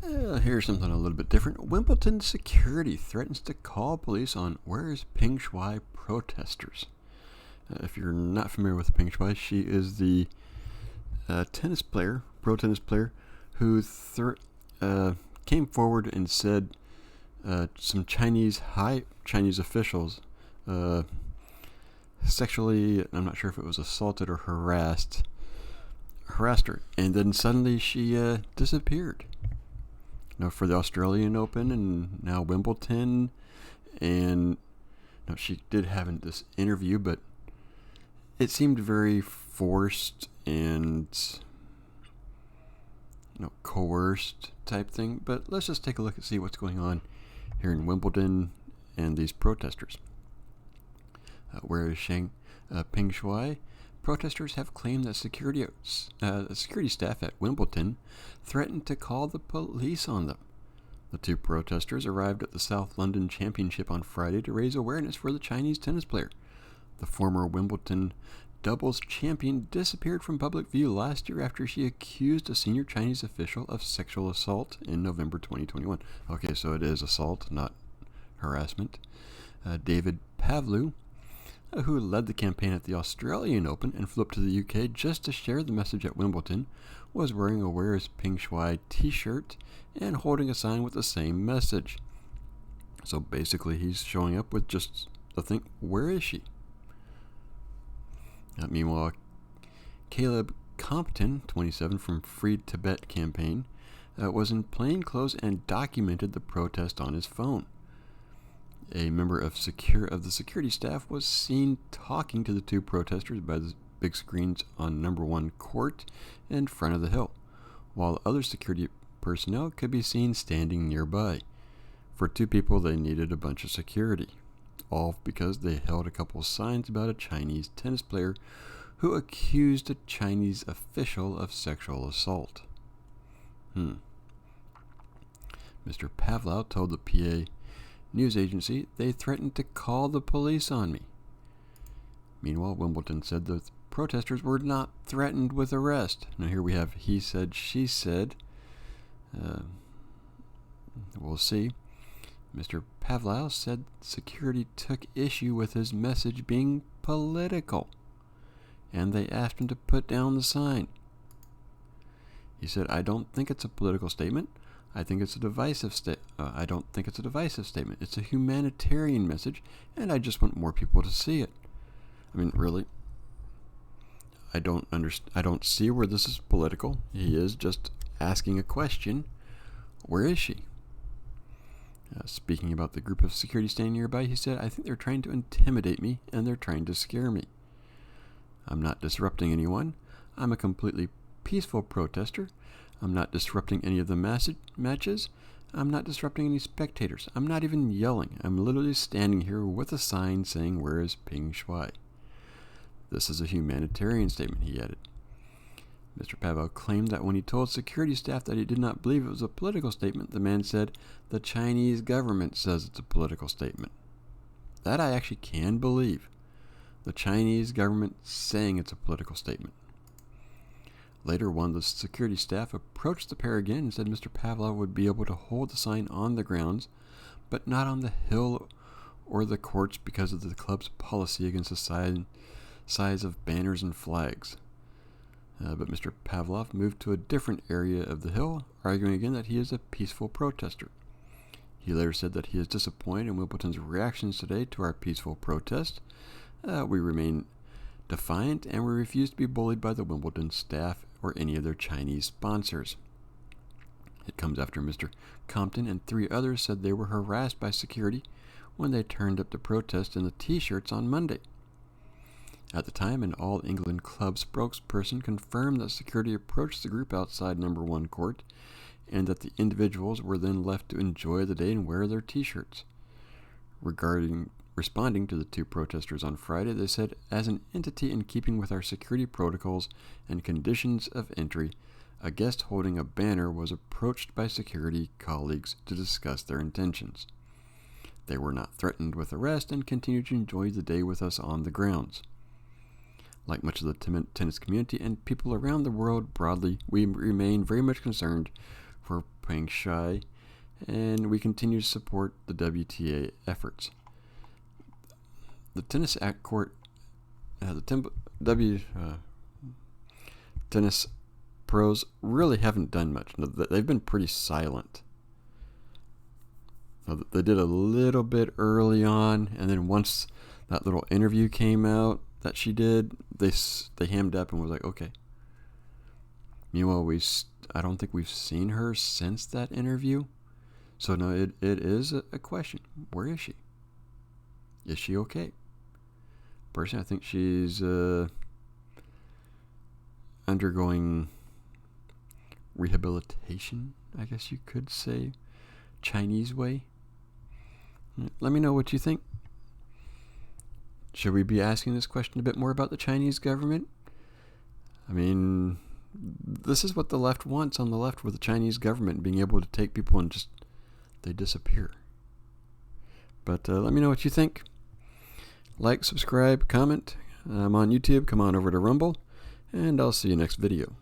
Here's something a little bit different. Wimbledon security threatens to call police on where's Peng Shuai protesters. If you're not familiar with Peng Shuai, she is the pro tennis player, who came forward and said some high Chinese officials sexually, I'm not sure if it was assaulted or harassed her, and then suddenly she disappeared. For the Australian Open and now Wimbledon, and she did have this interview, but it seemed very forced and coerced type thing. But let's just take a look and see what's going on here in Wimbledon and these protesters. Where is Peng Shuai? Protesters have claimed that security staff at Wimbledon threatened to call the police on them. The two protesters arrived at the South London Championship on Friday to raise awareness for the Chinese tennis player. The former Wimbledon doubles champion disappeared from public view last year after she accused a senior Chinese official of sexual assault in November 2021. Okay, so it is assault, not harassment. David Pavlou, who led the campaign at the Australian Open and flew up to the UK just to share the message at Wimbledon, was wearing a Where's Peng Shuai t-shirt and holding a sign with the same message. So basically he's showing up with just the thing, where is she? Meanwhile, Caleb Compton, 27, from Free Tibet campaign, was in plain clothes and documented the protest on his phone. A member of the security staff was seen talking to the two protesters by the big screens on number 1 court in front of the hill, while other security personnel could be seen standing nearby. For two people, they needed a bunch of security, all because they held a couple of signs about a Chinese tennis player who accused a Chinese official of sexual assault. Mr. Pavlou told the PA news agency they threatened to call the police on me. Meanwhile, Wimbledon said the protesters were not threatened with arrest. Now here we have he said, she said. We'll see. Mr. Pavlou said security took issue with his message being political, and they asked him to put down the sign. He said, "I don't think it's a political statement. I think it's a divisive I don't think it's a divisive statement. It's a humanitarian message, and I just want more people to see it." I mean, really, I don't see where this is political. He is just asking a question. Where is she? Speaking about the group of security standing nearby, he said, "I think they're trying to intimidate me, and they're trying to scare me. I'm not disrupting anyone. I'm a completely peaceful protester. I'm not disrupting any of the matches. I'm not disrupting any spectators. I'm not even yelling. I'm literally standing here with a sign saying, 'Where is Peng Shuai?' This is a humanitarian statement," he added. Mr. Pavlou claimed that when he told security staff that he did not believe it was a political statement, the man said, "The Chinese government says it's a political statement." That I actually can believe. The Chinese government saying it's a political statement. Later, one of the security staff approached the pair again and said Mr. Pavlou would be able to hold the sign on the grounds, but not on the hill or the courts because of the club's policy against the size of banners and flags. But Mr. Pavlou moved to a different area of the hill, arguing again that he is a peaceful protester. He later said that he is disappointed in Wimbledon's reactions today to our peaceful protest. We remain defiant, and we refuse to be bullied by the Wimbledon staff or any of their Chinese sponsors. It comes after Mr. Compton and 3 others said they were harassed by security when they turned up to protest in the T-shirts on Monday. At the time, an All England club spokesperson confirmed that security approached the group outside number 1 court and that the individuals were then left to enjoy the day and wear their T-shirts. Responding to the 2 protesters on Friday, they said, "As an entity in keeping with our security protocols and conditions of entry, a guest holding a banner was approached by security colleagues to discuss their intentions. They were not threatened with arrest and continued to enjoy the day with us on the grounds. Like much of the tennis community and people around the world broadly, we remain very much concerned for Peng Shuai, and we continue to support the WTA efforts. The tennis tennis pros really haven't done much. They've been pretty silent. They did a little bit early on, and then once that little interview came out that she did, they hammed up and was like, okay. Meanwhile, I don't think we've seen her since that interview. So no, it is a question. Where is she? Is she okay? Personally, I think she's undergoing rehabilitation, I guess you could say, Chinese way. Let me know what you think. Should we be asking this question a bit more about the Chinese government? I mean, this is what the left wants on the left, with the Chinese government being able to take people and just they disappear. But let me know what you think. Like, subscribe, comment. I'm on YouTube. Come on over to Rumble, and I'll see you next video.